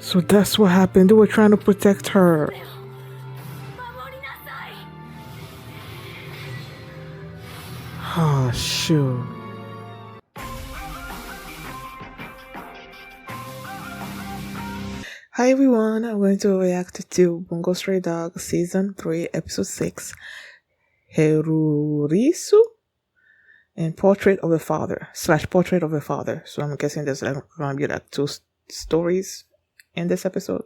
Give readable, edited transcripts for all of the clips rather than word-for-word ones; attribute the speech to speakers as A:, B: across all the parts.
A: So that's what happened. They were trying to protect her. Oh, shoot. Hi everyone, I'm going to react to Bungo Stray Dog Season 3, Episode 6, Herurisu, and Portrait of a Father, / Portrait of a Father. So I'm guessing there's going to be like two stories in this episode.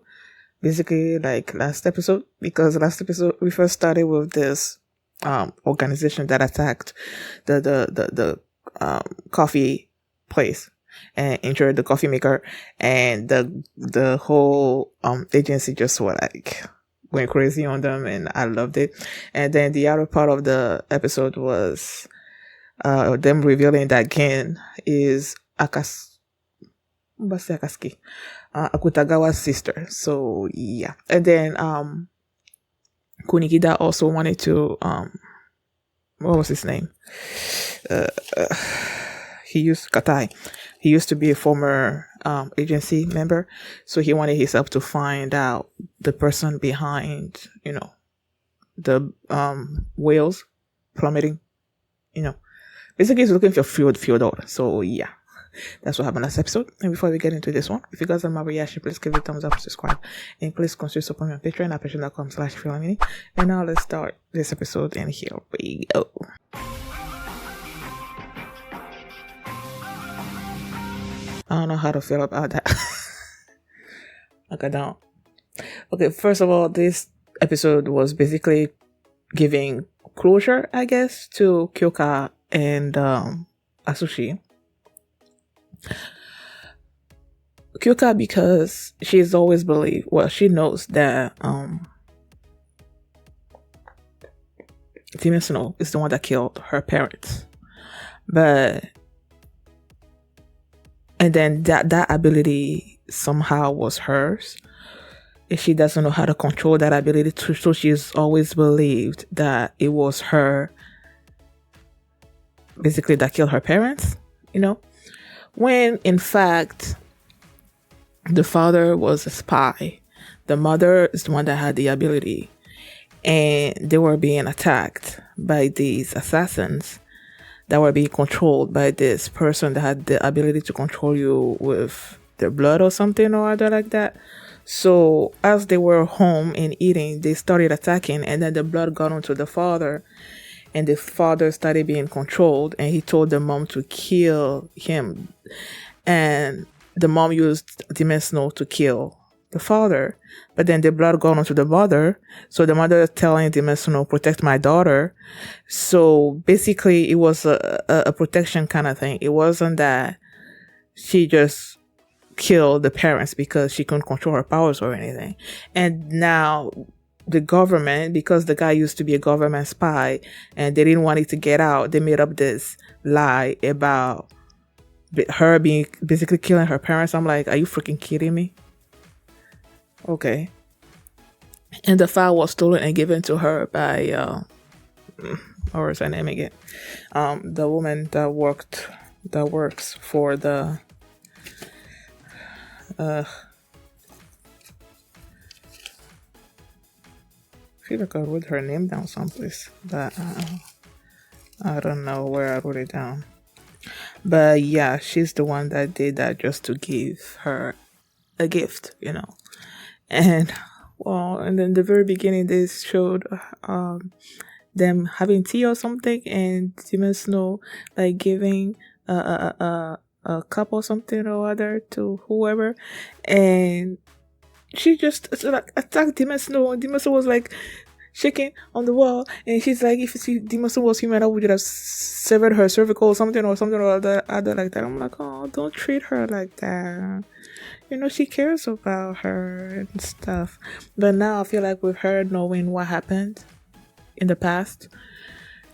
A: Basically like last episode, because last episode we first started with this organization that attacked the coffee place and injured the coffee maker, and the whole agency just were like went crazy on them, and I loved it. And then the other part of the episode was them revealing that Gen is Akatsuki, Akutagawa's sister. So yeah. And then Kunigida also wanted to what was his name? Katai. He used to be a former agency member, so he wanted his help to find out the person behind, the whales plummeting. Basically he's looking for Fyodor. So yeah, that's what happened last episode. And before we get into this one, if you guys are my reaction, please give it a thumbs up, subscribe, and please consider supporting me on Patreon at patreon.com/feelingmini. And now let's start this episode, and here we go. I don't know how to feel about that. Like I don't. Okay, first of all, this episode was basically giving closure, I guess, to Kyoka and Asushi. Kyoka, because she's always believed, well, she knows that Demon Snow is the one that killed her parents. And then that ability somehow was hers. If she doesn't know how to control that ability, so she's always believed that it was her, basically, that killed her parents, when in fact the father was a spy. The mother is the one that had the ability, and they were being attacked by these assassins that were being controlled by this person that had the ability to control you with their blood or something or other like that. So as they were home and eating, they started attacking, and then the blood got onto the father, and the father started being controlled, and he told the mom to kill him. And the mom used Demon Snow to kill the father, but then the blood got onto the mother, so the mother is telling Demon Snow, protect my daughter. So basically it was a protection kind of thing. It wasn't that she just killed the parents because she couldn't control her powers or anything. And now the government, because the guy used to be a government spy and they didn't want it to get out, they made up this lie about her being basically killing her parents. I'm like, are you freaking kidding me? Okay. And the file was stolen and given to her by or is her name again? The woman that works for the I feel like I wrote her name down someplace, but I don't know where I wrote it down. But yeah, she's the one that did that just to give her a gift, And well, and then the very beginning they showed them having tea or something, and Demon Snow like giving a cup or something or other to whoever, and she just like attacked Demon Snow, and Demon Snow was like shaking on the wall, and she's like, if Demon Snow was human, I would have severed her cervical or something or other like that. I'm like, oh, don't treat her like that. She cares about her and stuff. But now I feel like with her knowing what happened in the past,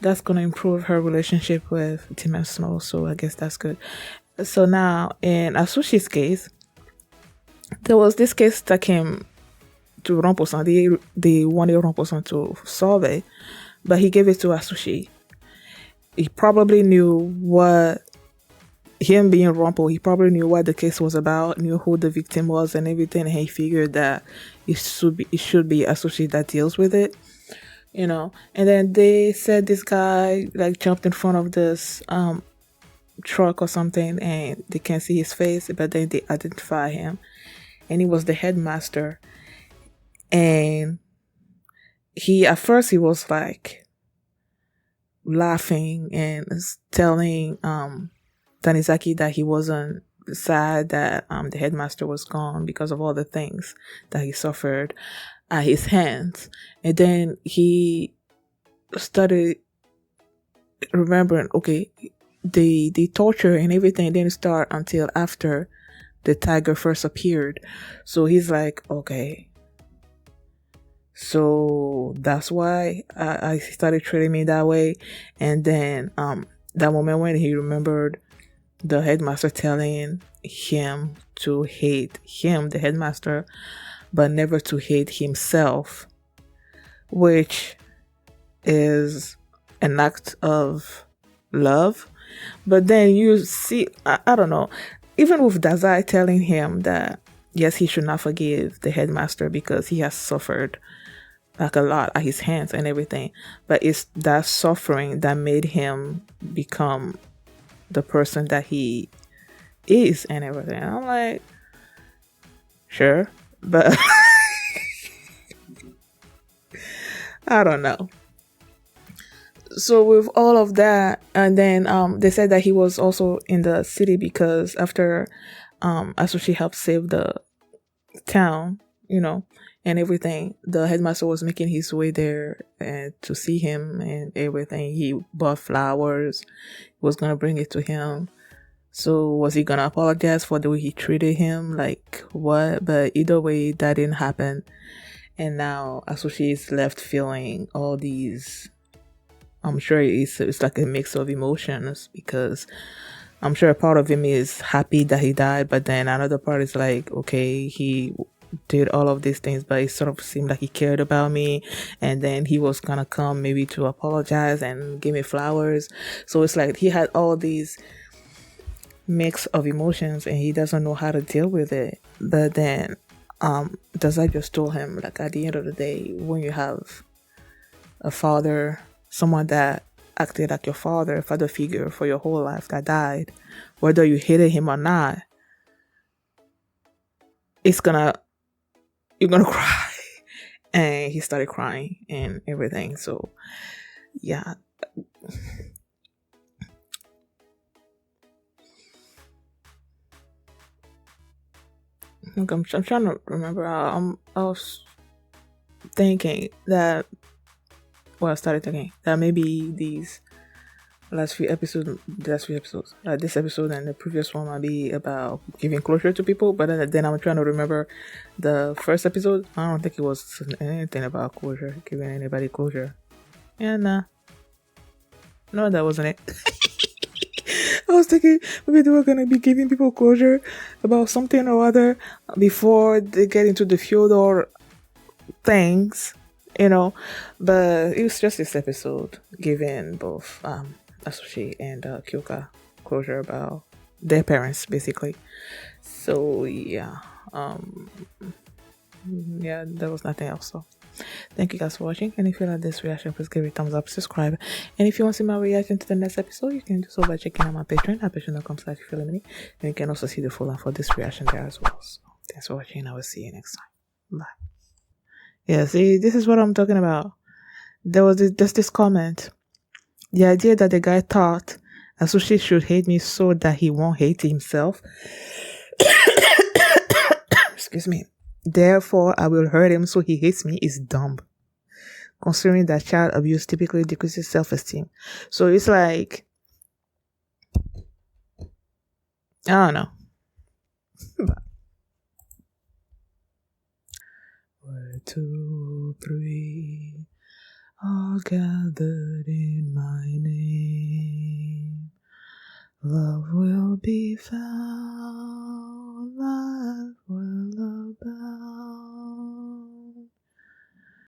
A: that's going to improve her relationship with Demon Snow. So I guess that's good. So now in Asushi's case, there was this case that came to Rompo-san. They wanted Rompo-san to solve it, but he gave it to Asushi. He probably knew what him being Rumple, he probably knew what the case was about, knew who the victim was and everything, and he figured that it should be associate that deals with it, you know. And then they said this guy like jumped in front of this truck or something, and they can't see his face, but then they identify him, and he was the headmaster. And he at first he was like laughing and telling Tanizaki that he wasn't sad that the headmaster was gone because of all the things that he suffered at his hands. And then he started remembering, okay, the torture and everything didn't start until after the tiger first appeared. So he's like, okay, so that's why I started treating me that way. And then that moment when he remembered the headmaster telling him to hate him, the headmaster, but never to hate himself, which is an act of love. But then you see, I don't know, even with Dazai telling him that yes, he should not forgive the headmaster because he has suffered like a lot at his hands and everything, but it's that suffering that made him become the person that he is and everything. I'm like, sure, but I don't know. So with all of that, and then they said that he was also in the city because after Asushi helped save the town, you know, and everything, the headmaster was making his way there and to see him and everything. He bought flowers, was gonna bring it to him. So was he gonna apologize for the way he treated him? Like what? But either way, that didn't happen. And now Asushi is left feeling all these. I'm sure it's like a mix of emotions because I'm sure a part of him is happy that he died, but then another part is like, okay, he did all of these things, but it sort of seemed like he cared about me, and then he was gonna come maybe to apologize and give me flowers. So it's like he had all these mix of emotions and he doesn't know how to deal with it. But then Dazai just told him, like, at the end of the day, when you have a father, someone that acted like your father, father figure for your whole life that died, whether you hated him or not, you're gonna cry. And he started crying and everything. So yeah. Look, I'm trying to remember. I was thinking that. Well, I started thinking that maybe these this episode, this episode and the previous one might be about giving closure to people. But then I'm trying to remember the first episode. I don't think it was anything about closure, giving anybody closure. Yeah, nah. No, that wasn't it. I was thinking maybe they were gonna be giving people closure about something or other before they get into the Fyodor things, you know. But it was just this episode giving both Asushi and Kyoka closure about their parents, basically. So yeah, yeah, there was nothing else. So thank you guys for watching, and if you like this reaction, please give it a thumbs up, subscribe, and if you want to see my reaction to the next episode, you can do so by checking out my Patreon at patreon.com/feeling, and you can also see the full line for this reaction there as well. So thanks for watching, I will see you next time. Bye. Yeah, see, this is what I'm talking about. There was just this comment. The idea that the guy thought Asushi should hate me so that he won't hate himself. Excuse me. Therefore, I will hurt him so he hates me is dumb. Considering that child abuse typically decreases self-esteem. So it's like, I don't know. 1, 2, 3, all gathered in my name. Love will be found.